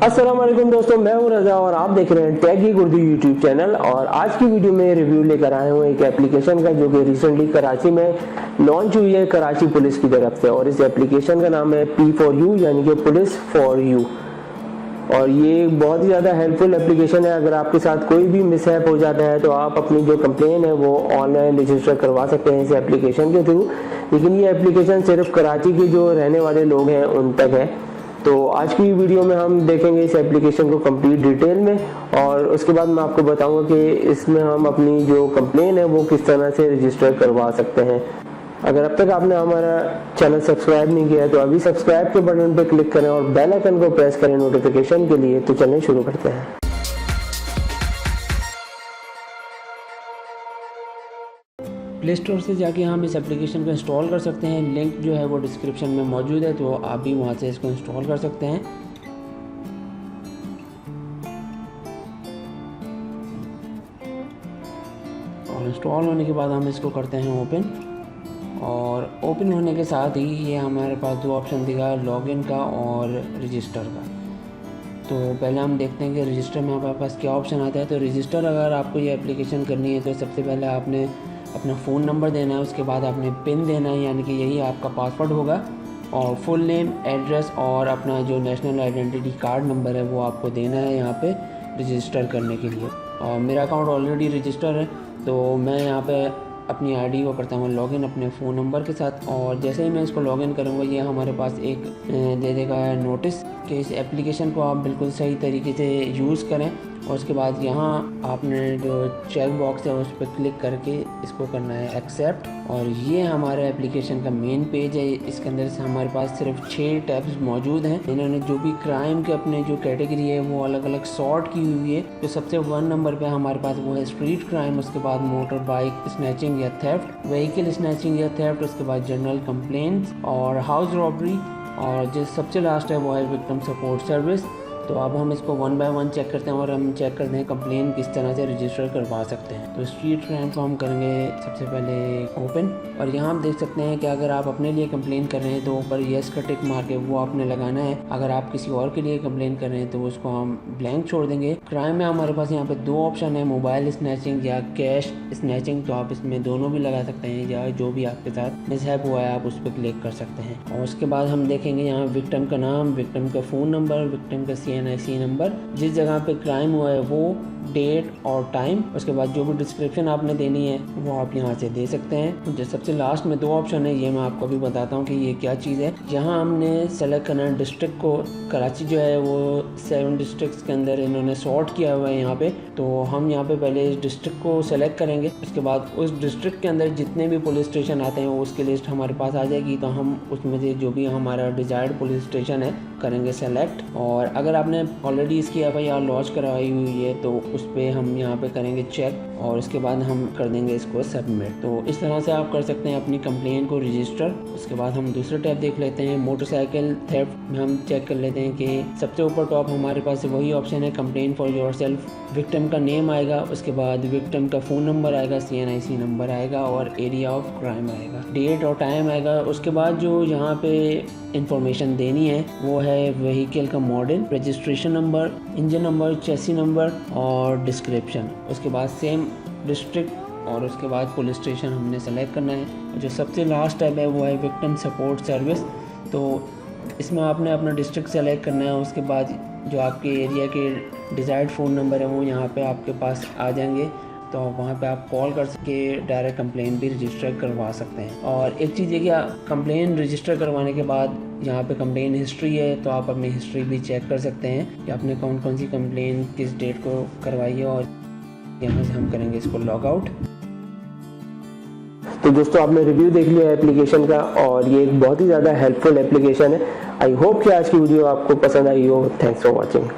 अस्सलाम वालेकुम दोस्तों, मैं हूं रजा और आप देख रहे हैं टेक उर्दू यूट्यूब चैनल। और आज की वीडियो में रिव्यू लेकर आए हूं एक एप्लीकेशन का जो कि रिसेंटली कराची में लॉन्च हुई है कराची पुलिस की तरफ से। और इस एप्लीकेशन का नाम है P4U यानी कि पुलिस फॉर यू। और ये बहुत ही ज़्यादा हेल्पफुल एप्लीकेशन है। अगर आपके साथ कोई भी मिसहैप हो जाता है तो आप अपनी जो कंप्लेन है वो ऑनलाइन रजिस्टर करवा सकते हैं इस एप्लीकेशन के थ्रू। लेकिन ये एप्लीकेशन सिर्फ कराची के जो रहने वाले लोग हैं उन तक है। तो आज की वीडियो में हम देखेंगे इस एप्लीकेशन को कंप्लीट डिटेल में, और उसके बाद मैं आपको बताऊंगा कि इसमें हम अपनी जो कंप्लेन है वो किस तरह से रजिस्टर करवा सकते हैं। अगर अब तक आपने हमारा चैनल सब्सक्राइब नहीं किया है तो अभी सब्सक्राइब के बटन पर क्लिक करें और बेल आइकन को प्रेस करें नोटिफिकेशन के लिए। तो चलें शुरू करते हैं। प्ले स्टोर से जाके हम इस एप्लीकेशन को इंस्टॉल कर सकते हैं। लिंक जो है वो डिस्क्रिप्शन में मौजूद है, तो आप भी वहाँ से इसको इंस्टॉल कर सकते हैं। और इंस्टॉल होने के बाद हम इसको करते हैं ओपन। और ओपन होने के साथ ही ये हमारे पास दो ऑप्शन दिखा, लॉगिन का और रजिस्टर का। तो पहले हम देखते हैं कि रजिस्टर में हमारे पास क्या ऑप्शन आता है। तो रजिस्टर अगर आपको ये एप्लीकेशन करनी है तो सबसे पहले आपने अपना फ़ोन नंबर देना है, उसके बाद आपने पिन देना है यानी कि यही आपका पासवर्ड होगा, और फुल नेम, एड्रेस और अपना जो नेशनल आइडेंटिटी कार्ड नंबर है वो आपको देना है यहाँ पे रजिस्टर करने के लिए। और मेरा अकाउंट ऑलरेडी रजिस्टर है तो मैं यहाँ पे अपनी आईडी को करता हूँ लॉगिन अपने फ़ोन नंबर के साथ। और जैसे ही मैं इसको लॉगिन करूँगा ये हमारे पास एक दे देगा नोटिस कि इस एप्लीकेशन को आप बिल्कुल सही तरीके से यूज़ करें। और उसके बाद यहाँ आपने जो चेक बॉक्स है उस पर क्लिक करके इसको करना है एक्सेप्ट। और ये हमारे एप्लीकेशन का मेन पेज है। इसके अंदर से हमारे पास सिर्फ 6 टैब्स मौजूद हैं। इन्होंने जो भी क्राइम के अपने जो कैटेगरी है वो अलग अलग सॉर्ट की हुई है। तो सबसे 1 नंबर पे हमारे पास वो है स्ट्रीट क्राइम, उसके बाद मोटर बाइक स्नैचिंग या थेफ्ट, व्हीकल स्नैचिंग या थेफ्ट, उसके बाद जनरल कंप्लेंट्स और हाउस रॉबरी, और जो सबसे लास्ट है वो है विक्टिम सपोर्ट सर्विस। तो अब हम इसको 1 बाय 1 चेक करते हैं और हम चेक करते हैं कंप्लेन किस तरह से रजिस्टर करवा सकते हैं। तो स्ट्रीट क्राइम को हम करेंगे सबसे पहले ओपन। और यहाँ आप देख सकते हैं कि अगर आप अपने लिए कंप्लेन कर रहे हैं तो ऊपर येस का टिक मार्क है वो आपने लगाना है। अगर आप किसी और के लिए कंप्लेन कर रहे हैं तो उसको हम ब्लैंक छोड़ देंगे। क्राइम में हमारे पास यहाँ पे 2 ऑप्शन है, मोबाइल स्नैचिंग या कैश स्नैचिंग। तो आप इसमें दोनों भी लगा सकते हैं, या जो भी आपके साथ मिसहैप हुआ है आप उस पर क्लिक कर सकते हैं। और उसके बाद हम देखेंगे यहाँ विक्टिम का नाम, विक्टिम का फ़ोन नंबर, विक्टिम का CNIC नंबर, जिस जगह पे क्राइम हुआ है वो, डेट और टाइम। उसके बाद जो भी डिस्क्रिप्शन आपने देनी है वो आप यहाँ से दे सकते हैं। जो सबसे लास्ट में 2 ऑप्शन है ये मैं आपको भी बताता हूँ कि ये क्या चीज़ है। यहाँ हमने सेलेक्ट करना है डिस्ट्रिक्ट को। कराची जो है वो 7 डिस्ट्रिक्ट्स के अंदर इन्होंने सॉर्ट किया हुआ है यहाँ पे। तो हम यहाँ पे पहले इस डिस्ट्रिक्ट को सेलेक्ट करेंगे। उसके बाद उस डिस्ट्रिक्ट के अंदर जितने भी पुलिस स्टेशन आते हैं उसकी लिस्ट हमारे पास आ जाएगी। तो हम उसमें से जो भी हमारा डिजायर्ड पुलिस स्टेशन है करेंगे सेलेक्ट। और अगर आपने ऑलरेडी इसकी FIR लॉन्च करवाई हुई है तो उस पर हम यहाँ पे करेंगे चेक, और उसके बाद हम कर देंगे इसको सबमिट। तो इस तरह से आप कर सकते हैं अपनी कंप्लेन को रजिस्टर। उसके बाद हम दूसरा टैब देख लेते हैं, मोटरसाइकिल थेफ्ट में हम चेक कर लेते हैं कि सबसे ऊपर टॉप हमारे पास वही ऑप्शन है कंप्लेन फॉर योरसेल्फ। विक्टिम का नेम आएगा, उसके बाद विक्टिम का फ़ोन नंबर आएगा, CNIC नंबर आएगा और एरिया ऑफ क्राइम आएगा, डेट और टाइम आएगा। उसके बाद जो यहाँ पे इंफॉर्मेशन देनी है वो है व्हीकल का model, registration number, engine number, चेसी नंबर और डिस्क्रिप्शन। उसके बाद सेम डिस्ट्रिक्ट और उसके बाद पुलिस स्टेशन हमने सेलेक्ट करना है। जो सबसे लास्ट टैब है वो है विक्टिम सपोर्ट सर्विस। तो इसमें आपने अपना डिस्ट्रिक्ट सेलेक्ट करना है। उसके बाद जो आपके एरिया के डिज़ायर्ड फ़ोन नंबर है वो यहाँ पे आपके पास आ जाएंगे। तो वहाँ पे आप कॉल कर सके डायरेक्ट कंप्लेन भी रजिस्टर करवा सकते हैं। और एक चीज़ है कि कंप्लेन रजिस्टर करवाने के बाद यहाँ पे कंप्लेन हिस्ट्री है, तो आप अपनी हिस्ट्री भी चेक कर सकते हैं कि आपने कौन कौन सी कंप्लेन किस डेट को करवाई है। और यहाँ से हम करेंगे इसको लॉग आउट। तो दोस्तों आपने रिव्यू देख लिया एप्लीकेशन का, और ये एक बहुत ही ज़्यादा हेल्पफुल एप्लीकेशन है। आई होप कि आज की वीडियो आपको पसंद आई हो। Thanks for watching.